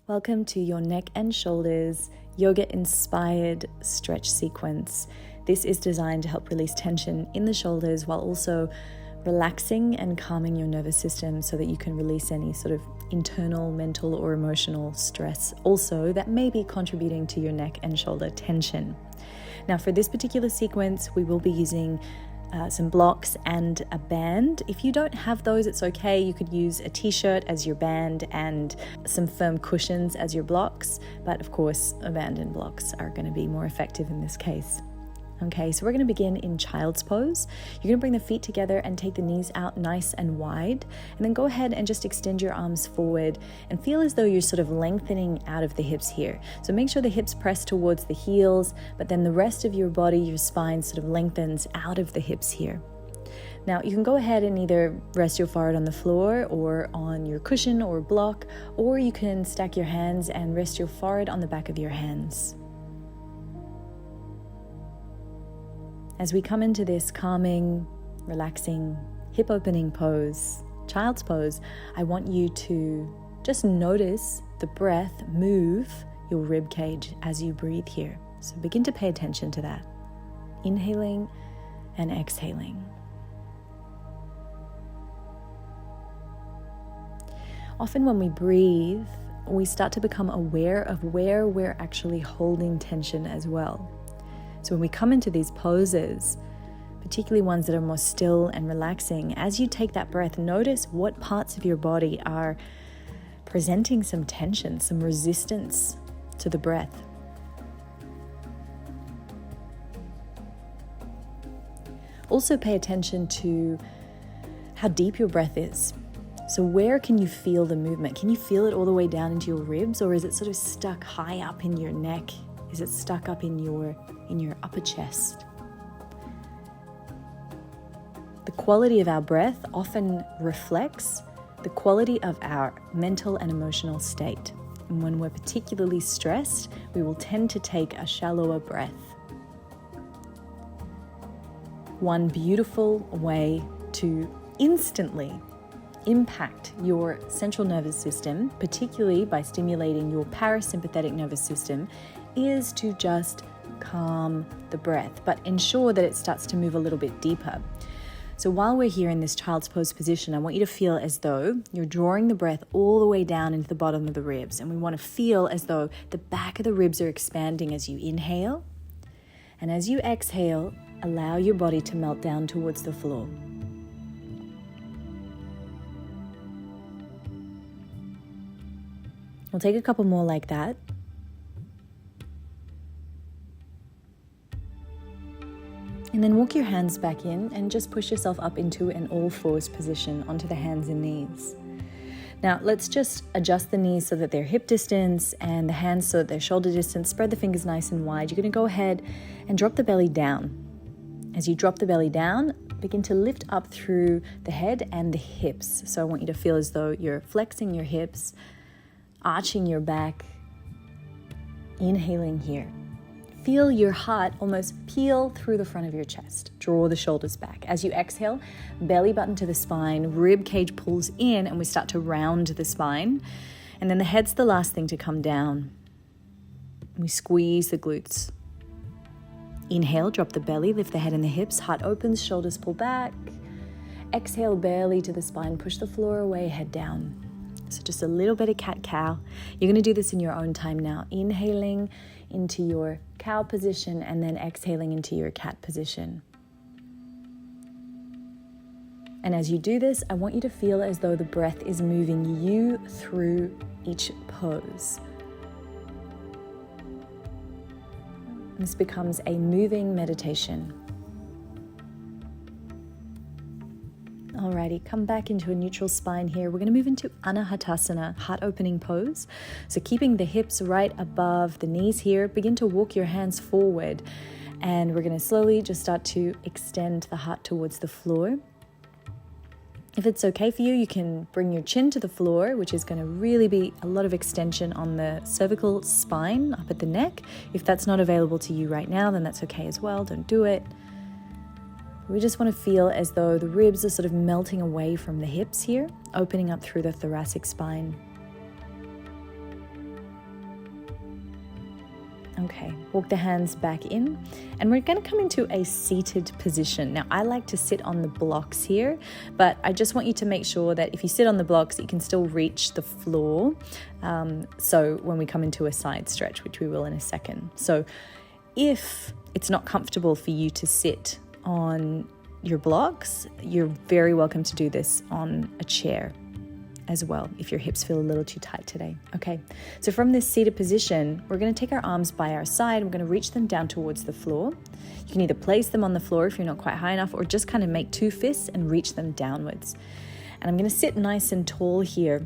Welcome to your neck and shoulders yoga-inspired stretch sequence. This is designed to help release tension in the shoulders while also relaxing and calming your nervous system so that you can release any sort of internal, mental, or emotional stress also that may be contributing to your neck and shoulder tension. Now, for this particular sequence, we will be using some blocks and a band. If you don't have those, it's okay. You could use a t-shirt as your band and some firm cushions as your blocks. But of course, a band and blocks are going to be more effective in this case. Okay, so we're going to begin in child's pose. You're going to bring the feet together and take the knees out nice and wide. And then go ahead and just extend your arms forward and feel as though you're sort of lengthening out of the hips here. So make sure the hips press towards the heels, but then the rest of your body, your spine sort of lengthens out of the hips here. Now, you can go ahead and either rest your forehead on the floor or on your cushion or block, or you can stack your hands and rest your forehead on the back of your hands. As we come into this calming, relaxing, hip-opening pose, child's pose, I want you to just notice the breath move your rib cage as you breathe here. So begin to pay attention to that. Inhaling and exhaling. Often when we breathe, we start to become aware of where we're actually holding tension as well. So when we come into these poses, particularly ones that are more still and relaxing, as you take that breath, notice what parts of your body are presenting some tension, some resistance to the breath. Also pay attention to how deep your breath is. So where can you feel the movement? Can you feel it all the way down into your ribs, or is it sort of stuck high up in your neck? Is it stuck up in your upper chest? The quality of our breath often reflects the quality of our mental and emotional state. And when we're particularly stressed, we will tend to take a shallower breath. One beautiful way to instantly impact your central nervous system, particularly by stimulating your parasympathetic nervous system, is to just calm the breath, but ensure that it starts to move a little bit deeper. So while we're here in this child's pose position, I want you to feel as though you're drawing the breath all the way down into the bottom of the ribs. And we want to feel as though the back of the ribs are expanding as you inhale. And as you exhale, allow your body to melt down towards the floor. We'll take a couple more like that. And then walk your hands back in and just push yourself up into an all fours position onto the hands and knees. Now let's just adjust the knees so that they're hip distance and the hands so that they're shoulder distance. Spread the fingers nice and wide. You're going to go ahead and drop the belly down. As you drop the belly down, begin to lift up through the head and the hips. So I want you to feel as though you're flexing your hips, arching your back, inhaling here. Feel your heart almost peel through the front of your chest. Draw the shoulders back. As you exhale, belly button to the spine, rib cage pulls in, and we start to round the spine. And then the head's the last thing to come down. We squeeze the glutes. Inhale, drop the belly, lift the head and the hips, heart opens, shoulders pull back. Exhale, belly to the spine, push the floor away, head down. So just a little bit of cat-cow. You're going to do this in your own time now. Inhaling into your cow position and then exhaling into your cat position. And as you do this, I want you to feel as though the breath is moving you through each pose. This becomes a moving meditation. Alrighty, come back into a neutral spine here. We're going to move into Anahatasana, heart opening pose. So keeping the hips right above the knees here, begin to walk your hands forward. And we're going to slowly just start to extend the heart towards the floor. If it's okay for you, you can bring your chin to the floor, which is going to really be a lot of extension on the cervical spine up at the neck. If that's not available to you right now, then that's okay as well. Don't do it. We just want to feel as though the ribs are sort of melting away from the hips here, opening up through the thoracic spine. Okay, walk the hands back in, and we're going to come into a seated position. Now, I like to sit on the blocks here, but I just want you to make sure that if you sit on the blocks, you can still reach the floor. So when we come into a side stretch, which we will in a second. So if it's not comfortable for you to sit on your blocks, you're very welcome to do this on a chair as well if your hips feel a little too tight today. Okay, so from this seated position, we're going to take our arms by our side. We're going to reach them down towards the floor. You can either place them on the floor if you're not quite high enough, or just kind of make two fists and reach them downwards. And I'm going to sit nice and tall here.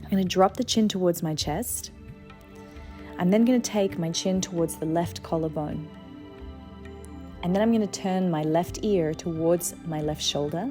I'm going to drop the chin towards my chest. I'm then going to take my chin towards the left collarbone. And then I'm going to turn my left ear towards my left shoulder.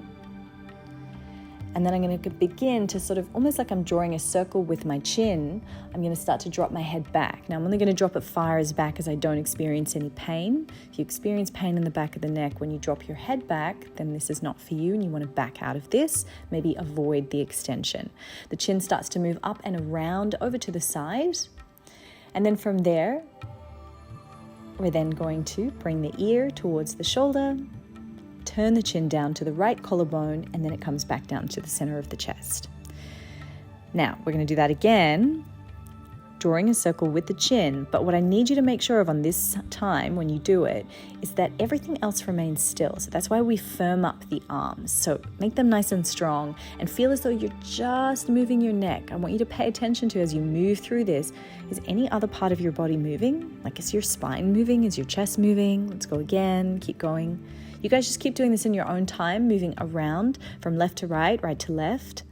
And then I'm going to begin to sort of, almost like I'm drawing a circle with my chin, I'm going to start to drop my head back. Now I'm only going to drop it far as back as I don't experience any pain. If you experience pain in the back of the neck when you drop your head back, then this is not for you and you want to back out of this, maybe avoid the extension. The chin starts to move up and around over to the side. And then from there, we're then going to bring the ear towards the shoulder, turn the chin down to the right collarbone, and then it comes back down to the center of the chest. Now, we're going to do that again, drawing a circle with the chin, but what I need you to make sure of on this time when you do it is that everything else remains still. So that's why we firm up the arms. So make them nice and strong and feel as though you're just moving your neck. I want you to pay attention to, as you move through this, is any other part of your body moving? Like, is your spine moving? Is your chest moving? Let's go again, keep going. You guys just keep doing this in your own time, moving around from left to right, right to left.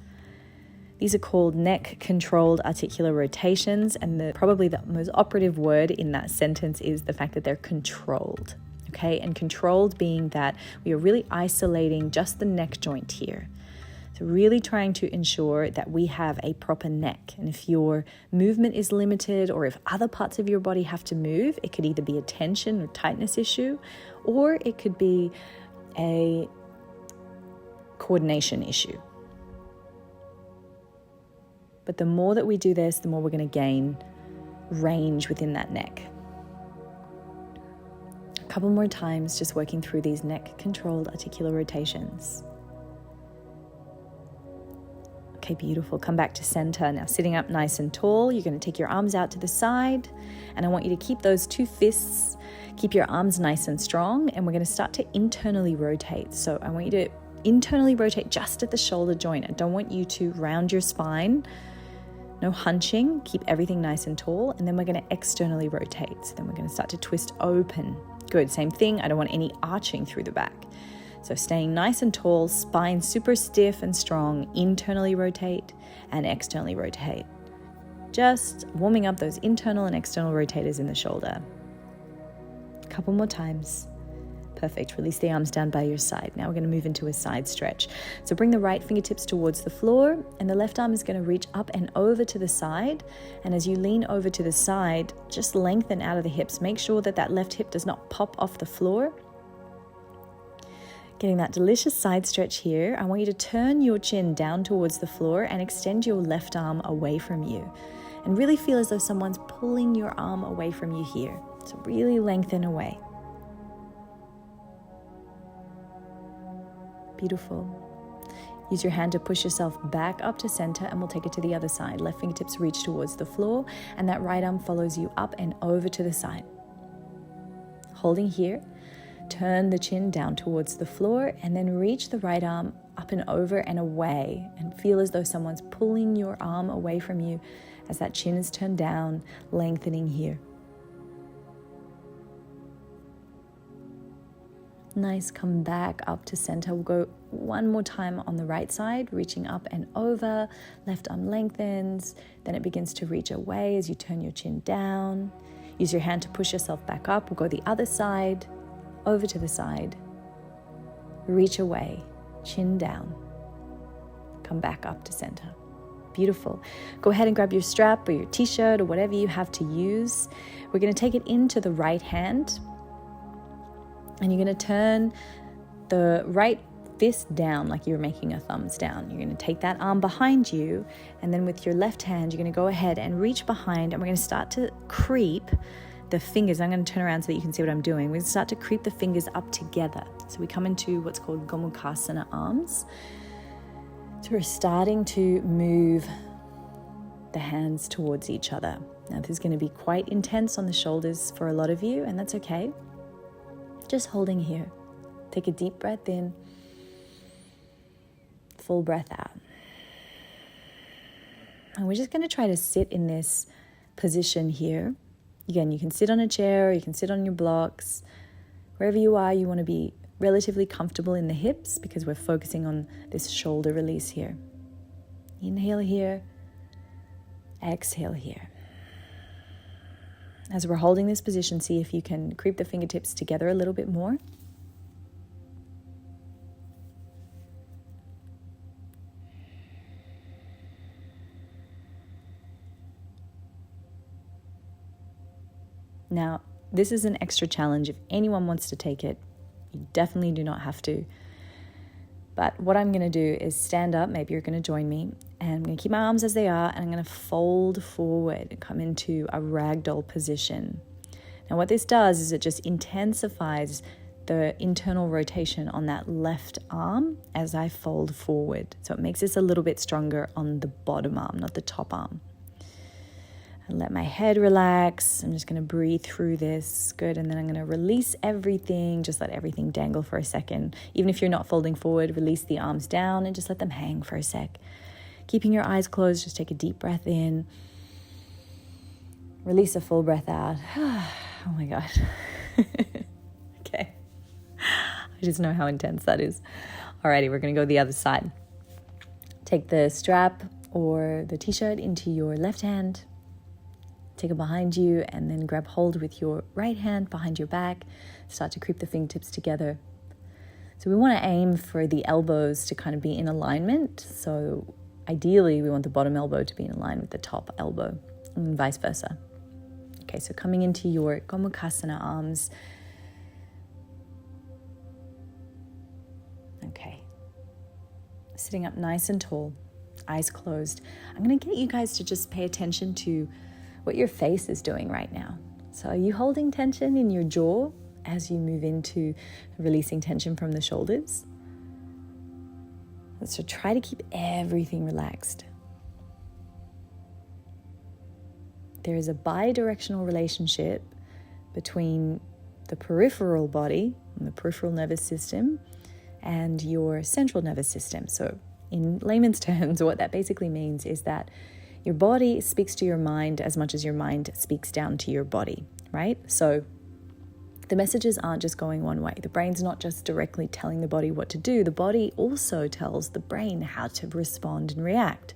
These are called neck-controlled articular rotations, and probably the most operative word in that sentence is the fact that they're controlled, okay? And controlled being that we are really isolating just the neck joint here. So really trying to ensure that we have a proper neck. And if your movement is limited, or if other parts of your body have to move, it could either be a tension or tightness issue, or it could be a coordination issue. But the more that we do this, the more we're going to gain range within that neck. A couple more times, just working through these neck-controlled articular rotations. Okay, beautiful. Come back to center. Now, sitting up nice and tall, you're going to take your arms out to the side, and I want you to keep those two fists, keep your arms nice and strong, and we're going to start to internally rotate. So I want you to internally rotate just at the shoulder joint. I don't want you to round your spine. No hunching, keep everything nice and tall, and then we're going to externally rotate. So then we're going to start to twist open. Good, same thing. I don't want any arching through the back. So staying nice and tall, spine super stiff and strong, internally rotate and externally rotate. Just warming up those internal and external rotators in the shoulder. A couple more times. Perfect. Release the arms down by your side. Now we're going to move into a side stretch. So bring the right fingertips towards the floor, and the left arm is going to reach up and over to the side. And as you lean over to the side, just lengthen out of the hips. Make sure that that left hip does not pop off the floor. Getting that delicious side stretch here. I want you to turn your chin down towards the floor and extend your left arm away from you. And really feel as though someone's pulling your arm away from you here. So really lengthen away. Beautiful. Use your hand to push yourself back up to center, and we'll take it to the other side. Left fingertips reach towards the floor, and that right arm follows you up and over to the side. Holding here, turn the chin down towards the floor, and then reach the right arm up and over and away, and feel as though someone's pulling your arm away from you as that chin is turned down, lengthening here. Nice, come back up to center. We'll go one more time on the right side, reaching up and over, left arm lengthens, then it begins to reach away as you turn your chin down. Use your hand to push yourself back up. We'll go the other side, over to the side, reach away, chin down, come back up to center. Beautiful. Go ahead and grab your strap or your t-shirt or whatever you have to use. We're going to take it into the right hand. And you're going to turn the right fist down like you're making a thumbs down. You're going to take that arm behind you, and then with your left hand, you're going to go ahead and reach behind, and we're going to start to creep the fingers, I'm going to turn around so that you can see what I'm doing. We start to creep the fingers up together. So we come into what's called Gomukasana arms. So we're starting to move the hands towards each other. Now this is going to be quite intense on the shoulders for a lot of you, and that's okay. Just holding here. Take a deep breath in, full breath out. And we're just going to try to sit in this position here. Again, you can sit on a chair, or you can sit on your blocks. Wherever you are, you want to be relatively comfortable in the hips because we're focusing on this shoulder release here. Inhale here, exhale here. As we're holding this position, see if you can creep the fingertips together a little bit more. Now, this is an extra challenge. If anyone wants to take it, you definitely do not have to. But what I'm going to do is stand up. Maybe you're going to join me. And I'm going to keep my arms as they are. And I'm going to fold forward and come into a ragdoll position. Now, what this does is it just intensifies the internal rotation on that left arm as I fold forward. So it makes this a little bit stronger on the bottom arm, not the top arm. And let my head relax. I'm just going to breathe through this. Good. And then I'm going to release everything. Just let everything dangle for a second. Even if you're not folding forward, release the arms down and just let them hang for a sec. Keeping your eyes closed, just take a deep breath in. Release a full breath out. Oh my God. Okay. I just know how intense that is. Alrighty, we're going to go the other side. Take the strap or the t-shirt into your left hand. Take it behind you and then grab hold with your right hand behind your back. Start to creep the fingertips together. So we want to aim for the elbows to kind of be in alignment. So ideally, we want the bottom elbow to be in line with the top elbow and vice versa. Okay, so coming into your Gomukasana arms. Okay. Sitting up nice and tall, eyes closed. I'm going to get you guys to just pay attention to what your face is doing right now. So are you holding tension in your jaw as you move into releasing tension from the shoulders? So try to keep everything relaxed. There is a bi-directional relationship between the peripheral body and the peripheral nervous system and your central nervous system. So in layman's terms, what that basically means is that your body speaks to your mind as much as your mind speaks down to your body, right? So the messages aren't just going one way. The brain's not just directly telling the body what to do. The body also tells the brain how to respond and react.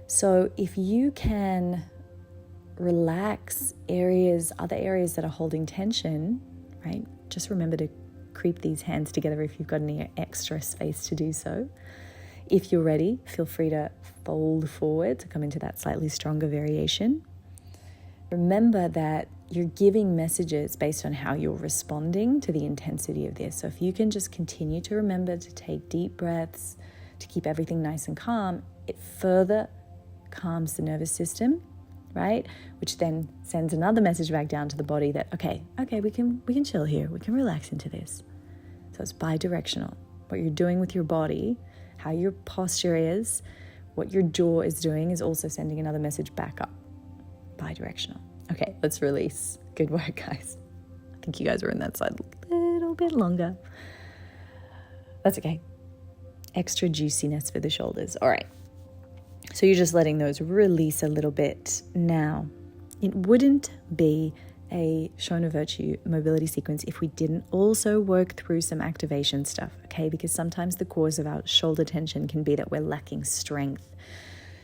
So if you can relax other areas that are holding tension, right? Just remember to creep these hands together if you've got any extra space to do so. If you're ready, feel free to fold forward to come into that slightly stronger variation. Remember that you're giving messages based on how you're responding to the intensity of this. So if you can just continue to remember to take deep breaths, to keep everything nice and calm, it further calms the nervous system, right? Which then sends another message back down to the body that, okay, we can chill here. We can relax into this. So it's bi-directional. What you're doing with your body, how your posture is, what your jaw is doing is also sending another message back up. Bi-directional. Okay, let's release. Good work, guys. I think you guys were in that side a little bit longer. That's okay. Extra juiciness for the shoulders. All right. So you're just letting those release a little bit. Now, it wouldn't be a Shona Virtue mobility sequence if we didn't also work through some activation stuff, okay? Because sometimes the cause of our shoulder tension can be that we're lacking strength.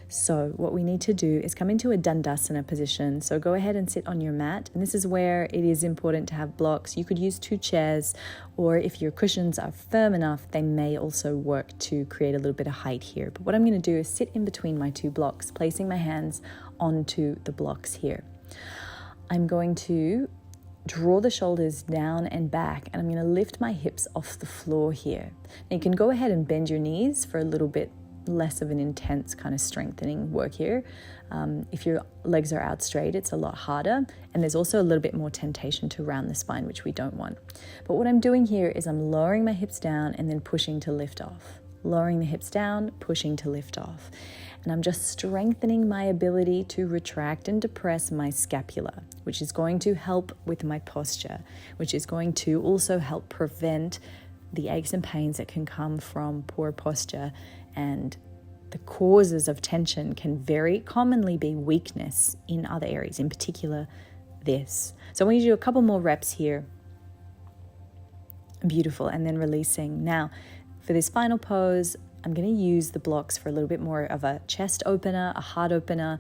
So what we need to do is come into a Dandasana position. So go ahead and sit on your mat. And this is where it is important to have blocks. You could use 2 chairs, or if your cushions are firm enough, they may also work to create a little bit of height here. But what I'm going to do is sit in between my 2 blocks, placing my hands onto the blocks here. I'm going to draw the shoulders down and back, and I'm going to lift my hips off the floor here. Now you can go ahead and bend your knees for a little bit less of an intense kind of strengthening work here. If your legs are out straight, it's a lot harder. And there's also a little bit more temptation to round the spine, which we don't want. But what I'm doing here is I'm lowering my hips down and then pushing to lift off. Lowering the hips down, pushing to lift off. And I'm just strengthening my ability to retract and depress my scapula, which is going to help with my posture, which is going to also help prevent the aches and pains that can come from poor posture. And the causes of tension can very commonly be weakness in other areas, in particular this. So I want you to do a couple more reps here. Beautiful. And then releasing. Now, for this final pose, I'm going to use the blocks for a little bit more of a chest opener, a heart opener,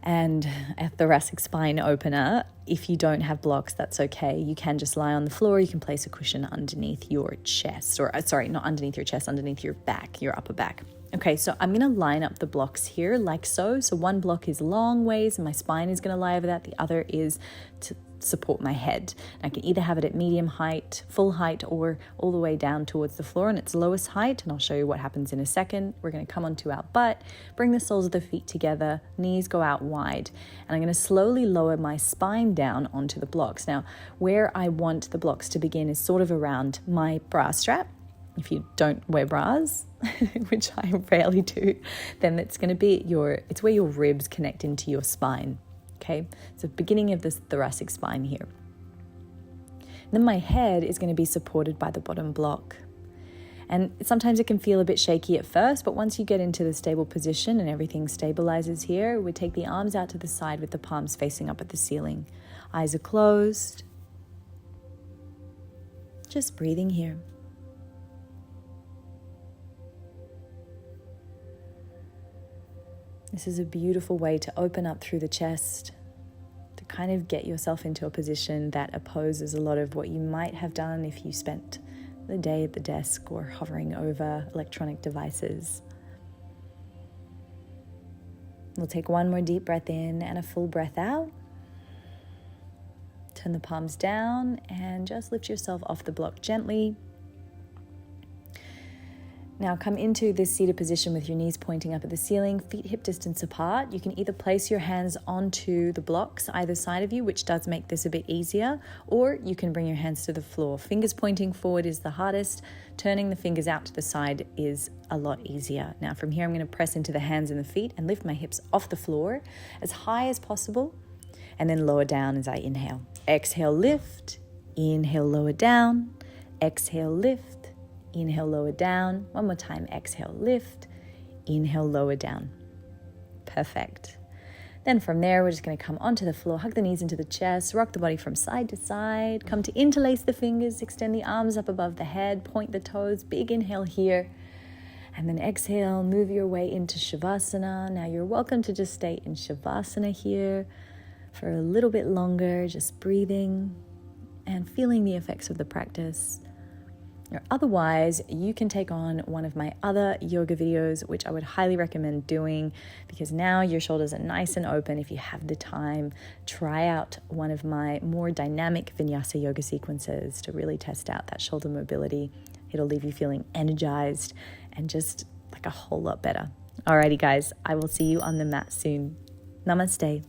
and a thoracic spine opener. If you don't have blocks, that's okay. You can just lie on the floor. You can place a cushion underneath your chest, or sorry, not underneath your chest, underneath your back, your upper back. Okay, so I'm going to line up the blocks here like so. So one block is long ways and my spine is going to lie over that. The other is to support my head. And I can either have it at medium height, full height, or all the way down towards the floor in its lowest height. And I'll show you what happens in a second. We're going to come onto our butt, bring the soles of the feet together, knees go out wide. And I'm going to slowly lower my spine down onto the blocks. Now, where I want the blocks to begin is sort of around my bra strap. If you don't wear bras, which I rarely do, then it's going to be it's where your ribs connect into your spine. Okay, so beginning of this thoracic spine here. Then my head is going to be supported by the bottom block. And sometimes it can feel a bit shaky at first, but once you get into the stable position and everything stabilizes here, we take the arms out to the side with the palms facing up at the ceiling. Eyes are closed. Just breathing here. This is a beautiful way to open up through the chest, to kind of get yourself into a position that opposes a lot of what you might have done if you spent the day at the desk or hovering over electronic devices. We'll take one more deep breath in and a full breath out. Turn the palms down and just lift yourself off the block gently. Now come into this seated position with your knees pointing up at the ceiling, feet hip distance apart. You can either place your hands onto the blocks either side of you, which does make this a bit easier, or you can bring your hands to the floor. Fingers pointing forward is the hardest. Turning the fingers out to the side is a lot easier. Now from here, I'm going to press into the hands and the feet and lift my hips off the floor as high as possible, and then lower down as I inhale. Exhale, lift. Inhale, lower down. Exhale, lift. Inhale, lower down. One more time. Exhale, lift. Inhale, lower down. Perfect. Then from there, we're just going to come onto the floor, hug the knees into the chest, rock the body from side to side, come to interlace the fingers, extend the arms up above the head, point the toes, big inhale here. And then exhale, move your way into Savasana. Now you're welcome to just stay in Savasana here for a little bit longer, just breathing and feeling the effects of the practice. Or otherwise, you can take on one of my other yoga videos, which I would highly recommend doing, because now your shoulders are nice and open. If you have the time, try out one of my more dynamic Vinyasa yoga sequences to really test out that shoulder mobility. It'll leave you feeling energized and just like a whole lot better. Alrighty guys, I will see you on the mat soon. Namaste.